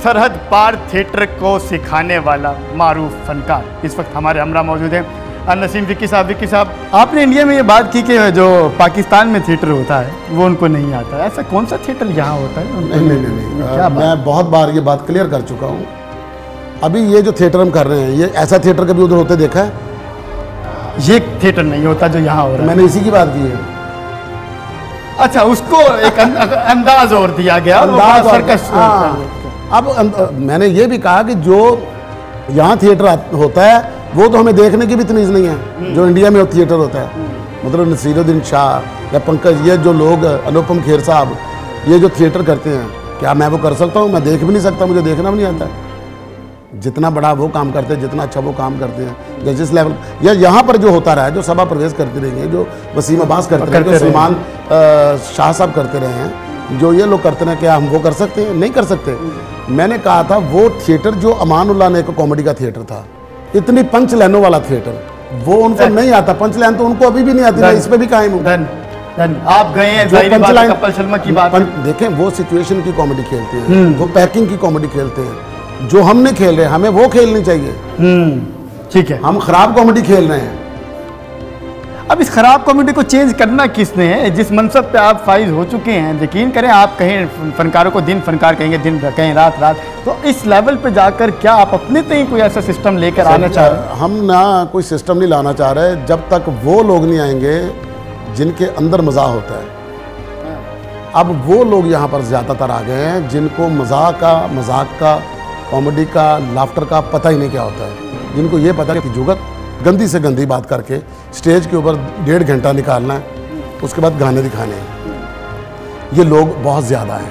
सरहद पार थिएटर को सिखाने वाला मारूफ फनकार इस वक्त हमारे हमरा मौजूद हैं। नसीम विक्की साहब, आपने इंडिया में ये बात की कि जो पाकिस्तान में थिएटर होता है वो उनको नहीं आता है, ऐसा कौन सा थिएटर यहाँ होता है? नहीं, मैं बहुत बार ये बात क्लियर कर चुका हूँ। अभी ये जो थिएटर हम कर रहे हैं, ये ऐसा थिएटर कभी उधर होते देखा है? ये थिएटर नहीं होता जो यहाँ हो रहा है। मैंने इसी की बात की है। अच्छा, उसको एक अंदाज और दिया गया, अंदाज सर्कस। अब मैंने ये भी कहा कि जो यहाँ थिएटर होता है वो तो हमें देखने की भी तमीज़ नहीं है जो इंडिया में थिएटर होता है। मतलब नसीरुद्दीन शाह या पंकज, ये जो लोग, अनुपम खेर साहब, ये जो थिएटर करते हैं, क्या मैं वो कर सकता हूँ? मैं देख भी नहीं सकता, मुझे देखना भी नहीं आता। जितना बड़ा वो काम करते हैं, जितना अच्छा वो काम करते हैं, या जिस लेवल, या यहाँ पर जो होता रहा है, जो सभा प्रवेश करते रहेंगे, जो वसीम अब्बास करते रहे, जो सलमान शाह साहब करते रहे हैं, जो ये लोग करते हैं, क्या हम वो कर सकते हैं? नहीं कर सकते। मैंने कहा था वो थिएटर जो अमानुल्लाह ने एक कॉमेडी का थिएटर था, इतनी पंच लाइनों वाला थिएटर, वो उनको नहीं आता। पंच लाइन तो उनको अभी भी नहीं आती। मैं इस पे भी कायम हूँ। आप गए हैं कपिल शर्मा की बात देखें, वो सिचुएशन की कॉमेडी खेलते हैं, वो पैकिंग की कॉमेडी खेलते हैं। जो हम नहीं खेल रहे, हमें वो खेलनी चाहिए। ठीक है, हम खराब कॉमेडी खेल रहे हैं। अब इस खराब कॉमेडी को चेंज करना किसने है? जिस मनसब पे आप फाइज हो चुके हैं, यकीन करें, आप कहें फनकारों को दिन फनकार कहेंगे, दिन कहें रात रात, तो इस लेवल पे जाकर क्या आप अपने तक कोई ऐसा सिस्टम लेकर आना चाह रहे हैं? हम ना कोई सिस्टम नहीं लाना चाह रहे जब तक वो लोग नहीं आएंगे जिनके अंदर मज़ा होता है। अब वो लोग यहाँ पर ज़्यादातर आ गए हैं जिनको मजाक का कॉमेडी का, लाफ्टर का पता ही नहीं क्या होता है। जिनको ये पता है कि जुगत गंदी से गंदी बात करके स्टेज के ऊपर 1.5 घंटा निकालना है, उसके बाद गाने दिखाने हैं। ये लोग बहुत ज़्यादा हैं,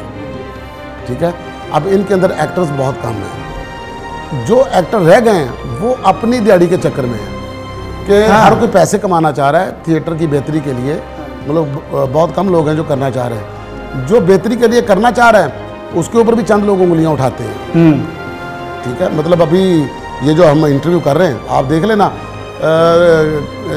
ठीक है। अब इनके अंदर एक्टर्स बहुत कम हैं। जो एक्टर रह गए हैं वो अपनी दिहाड़ी के चक्कर में हैं कि हर कोई पैसे कमाना चाह रहा है थिएटर की बेहतरी के लिए। मतलब बहुत कम लोग हैं जो करना चाह रहे हैं। जो बेहतरी के लिए करना चाह रहे हैं उसके ऊपर भी चंद लोग उंगलियाँ उठाते हैं, ठीक है। मतलब अभी ये जो हम इंटरव्यू कर रहे हैं, आप देख लेना,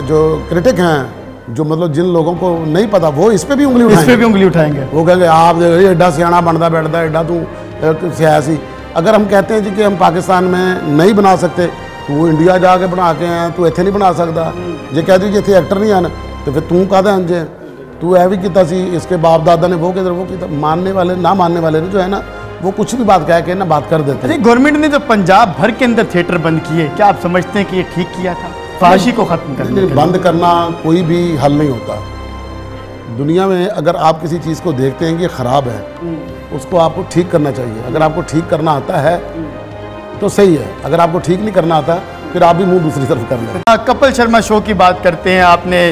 जो क्रिटिक हैं, जो मतलब जिन लोगों को नहीं पता, वो इस पे भी उंगली उठाएंगे। वो कहेंगे आप एडा सियाना बनता बैठता, एडा तू सियासी। अगर हम कहते हैं जी कि हम पाकिस्तान में नहीं बना सकते, तो वो इंडिया जाके बना के हैं, तू इतने नहीं बना सकता। जे कह दी इतने एक्टर नहीं आना, तो फिर तू कहता है जे तू है भी किता सी, इसके बाप दादा ने वो किधर वो किया। मानने वाले ना मानने वाले ने जो है ना, वो कुछ भी बात कह के ना बात कर देते हैं। गवर्नमेंट ने जो पंजाब भर के अंदर थिएटर बंद किए, क्या आप समझते हैं कि ये ठीक किया था? फाशी को खत्म करने के लिए बंद करना कोई भी हल नहीं होता। दुनिया में अगर आप किसी चीज़ को देखते हैं कि ख़राब है, उसको आपको ठीक करना चाहिए। अगर आपको ठीक करना आता है तो सही है, अगर आपको ठीक नहीं करना आता फिर आप भी मुंह दूसरी तरफ कर लें। कपिल शर्मा शो की बात करते हैं। आपने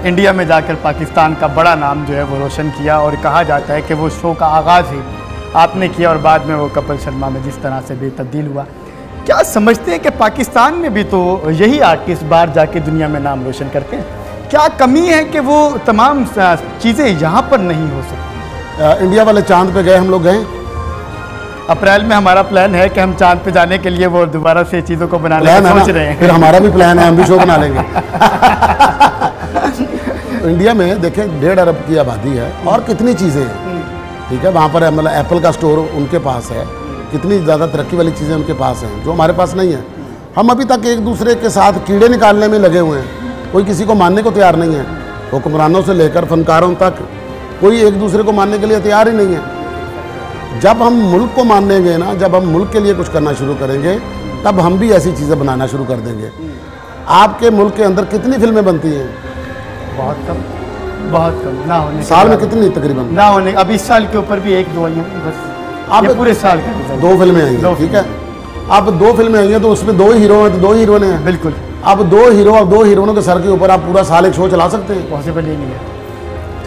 इंडिया में जाकर पाकिस्तान का बड़ा नाम जो है वो रोशन किया, और कहा जाता है कि वो शो का आगाज़ ही आपने किया और बाद में वो कपिल शर्मा में जिस तरह से बेतब्दील हुआ। क्या समझते हैं कि पाकिस्तान में भी तो यही आर्टिस्ट बाहर जाके दुनिया में नाम रोशन करते हैं? क्या कमी है कि वो तमाम चीज़ें यहाँ पर नहीं हो सकती? इंडिया वाले चांद पे गए, हम लोग गए। अप्रैल में हमारा प्लान है कि हम चांद पे जाने के लिए वो दोबारा से चीज़ों को बनाने का सोच रहे हैं। फिर हमारा भी प्लान है, हम भी शो बना लेंगे। इंडिया में देखें 1.5 अरब की आबादी है और कितनी चीज़ें हैं, ठीक है। वहाँ पर मतलब एप्पल का स्टोर उनके पास है, कितनी ज़्यादा तरक्की वाली चीज़ें उनके पास हैं जो हमारे पास नहीं है। हम अभी तक एक दूसरे के साथ कीड़े निकालने में लगे हुए हैं, कोई किसी को मानने को तैयार नहीं है। हुक्मरानों से लेकर फनकारों तक कोई एक दूसरे को मानने के लिए तैयार ही नहीं है। जब हम मुल्क को मानेंगे ना, जब हम मुल्क के लिए कुछ करना शुरू करेंगे, तब हम भी ऐसी चीज़ें बनाना शुरू कर देंगे। आपके मुल्क के अंदर कितनी फिल्में बनती हैं? बहुत कम ना होने, साल में कितनी तकरीबन ना होने। अब इस साल के ऊपर भी 1-2 आई हैं बस। अब पूरे साल का 2 फिल्में आई हैं, ठीक है। अब 2 फिल्में आई हैं तो उसमें 2 हीरो हैं, तो 2 हीरोइनें हैं। बिल्कुल। अब 2 हीरो और 2 हीरोइनों के सर के ऊपर आप पूरा साल एक शो चला सकते हैं? पॉसिबल ही नहीं है,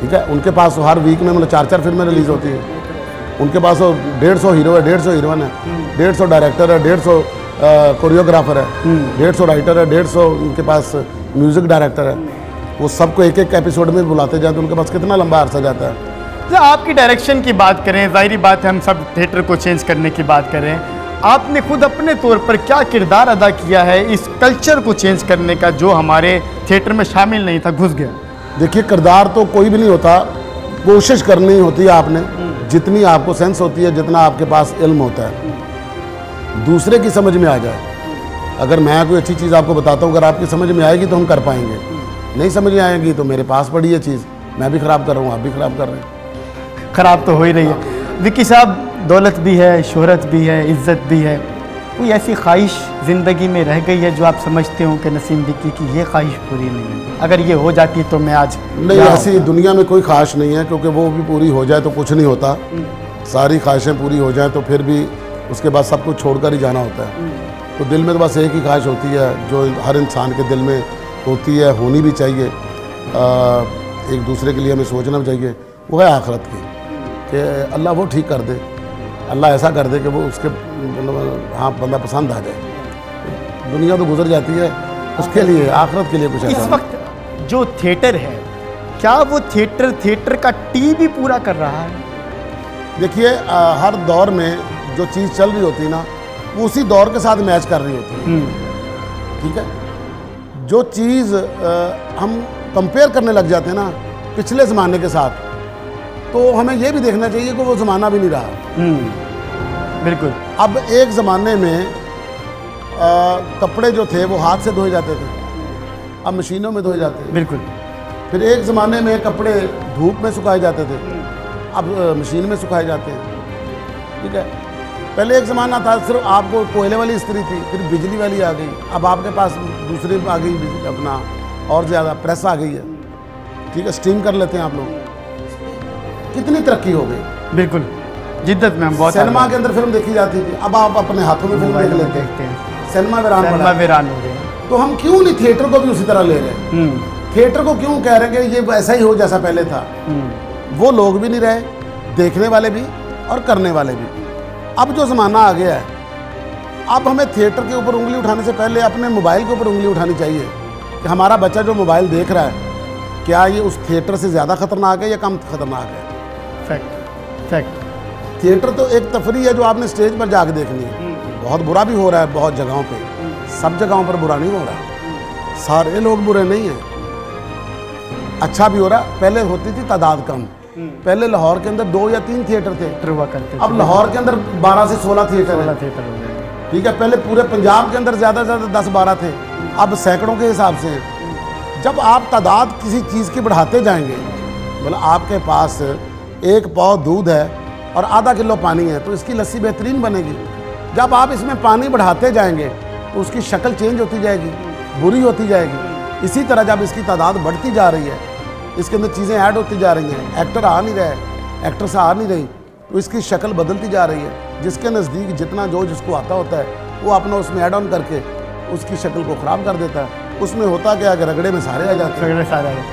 ठीक है। उनके पास हर वीक में मतलब 4-4 फिल्में रिलीज होती हैं। उनके पास 150 हीरो है, 150 हीरोइन है, 150 डायरेक्टर है, 150 कोरियोग्राफर है, 150 राइटर है, 150 उनके पास म्यूज़िक डायरेक्टर है। वो सबको एक एक एपिसोड में बुलाते जाए तो उनके पास कितना लंबा अरसा जाता है। जब आपकी डायरेक्शन की बात करें, जाहिर बात है हम सब थिएटर को चेंज करने की बात कर रहे हैं, आपने खुद अपने तौर पर क्या किरदार अदा किया है इस कल्चर को चेंज करने का जो हमारे थिएटर में शामिल नहीं था, घुस गया? देखिए, किरदार तो कोई भी नहीं होता, कोशिश करनी होती है आपने। जितनी आपको सेंस होती है, जितना आपके पास इल्म होता है, दूसरे की समझ में आ जाए। अगर मैं कोई अच्छी चीज़ आपको बताता हूँ, अगर आपकी समझ में आएगी तो हम कर पाएंगे, नहीं समझ में आएगी तो मेरे पास पड़ी है चीज़, मैं भी ख़राब कर रहा हूँ, आप भी ख़राब कर रहे हैं। ख़राब तो हो ही रही है। विक्की साहब, दौलत भी है, शोहरत भी है, इज़्ज़त भी है, कोई ऐसी ख्वाहिश ज़िंदगी में रह गई है जो आप समझते हो कि नसीम विक्की की ये ख्वाहिश पूरी नहीं है, अगर ये हो जाती तो मैं आज नहीं, ऐसी दुनिया में कोई ख्वाहिश नहीं है, क्योंकि वो भी पूरी हो जाए तो कुछ नहीं होता। सारी ख्वाहिशें पूरी हो जाएं तो फिर भी उसके बाद सब कुछ छोड़कर ही जाना होता है। तो दिल में तो बस एक ही ख्वाहिश होती है जो हर इंसान के दिल में होती है, होनी भी चाहिए, एक दूसरे के लिए हमें सोचना भी चाहिए, वो है आखिरत की, कि अल्लाह वो ठीक कर दे, अल्लाह ऐसा कर दे कि वो उसके मतलब हाँ बंदा पसंद आ जाए। दुनिया तो गुजर जाती है, उसके लिए आखिरत के लिए कुछ ऐसा। इस वक्त जो थिएटर है, क्या वो थिएटर का टी भी पूरा कर रहा है? देखिए, हर दौर में जो चीज़ चल रही होती है ना, वो उसी दौर के साथ मैच कर रही होती है। ठीक है, जो चीज़ हम कंपेयर करने लग जाते हैं ना पिछले ज़माने के साथ, तो हमें ये भी देखना चाहिए कि वो ज़माना भी नहीं रहा। बिल्कुल। अब एक ज़माने में कपड़े जो थे वो हाथ से धोए जाते थे, अब मशीनों में धोए जाते हैं। बिल्कुल। फिर एक ज़माने में कपड़े धूप में सुखाए जाते थे, अब मशीन में सुखाए जाते हैं। ठीक है, पहले एक ज़माना था सिर्फ आपको कोयले वाली इस्त्री थी, फिर बिजली वाली आ गई, अब आपके पास दूसरी आ गई अपना और ज़्यादा प्रेस आ गई है। ठीक है, स्टीम कर लेते हैं आप लोग, कितनी तरक्की हो गई। बिल्कुल, जिद्दत में हम बहुत। सिनेमा के अंदर फिल्म देखी जाती थी, अब आप अपने हाथों में फिल्म देख लेते हैं, सिनेमा वीरान हो गए। तो हम क्यों नहीं थिएटर को भी उसी तरह ले रहे हैं? थिएटर को क्यों कह रहे हैं कि ये वैसा ही हो जैसा पहले था? वो लोग भी नहीं रहे, देखने वाले भी और करने वाले भी। अब जो ज़माना आ गया है, अब हमें थिएटर के ऊपर उंगली उठाने से पहले अपने मोबाइल के ऊपर उंगली उठानी चाहिए कि हमारा बच्चा जो मोबाइल देख रहा है, क्या ये उस थिएटर से ज़्यादा ख़तरनाक है या कम ख़तरनाक है? फैक्ट। थिएटर तो एक तफरी है जो आपने स्टेज पर जाकर देखनी है। बहुत बुरा भी हो रहा है बहुत जगहों पे, सब जगहों पर बुरा नहीं हो रहा, सारे लोग बुरे नहीं हैं, अच्छा भी हो रहा। पहले होती थी तादाद कम, पहले लाहौर के अंदर 2 या 3 थिएटर थे, हुआ करते, अब लाहौर के अंदर 12 से 16 थिएटर हो गए। ठीक है, पहले पूरे पंजाब के अंदर ज़्यादा से ज़्यादा 10-12 थे, अब सैकड़ों के हिसाब से हैं। जब आप तादाद किसी चीज़ की बढ़ाते जाएंगे, मतलब आपके पास 1 पाव दूध है और आधा किलो पानी है, तो इसकी लस्सी बेहतरीन बनेगी। जब आप इसमें पानी बढ़ाते जाएंगे तो उसकी शक्ल चेंज होती जाएगी, बुरी होती जाएगी। इसी तरह जब इसकी तादाद बढ़ती जा रही है, इसके अंदर चीज़ें ऐड होती जा रही हैं, एक्टर आ नहीं रहे, एक्ट्रेस आ नहीं रही, तो इसकी शक्ल बदलती जा रही है। जिसके नज़दीक जितना जो जिसको आता होता है, वो अपना उसमें ऐड ऑन करके उसकी शक्ल को ख़राब कर देता है। उसमें होता क्या है कि रगड़े में सारे आ जाते हैं।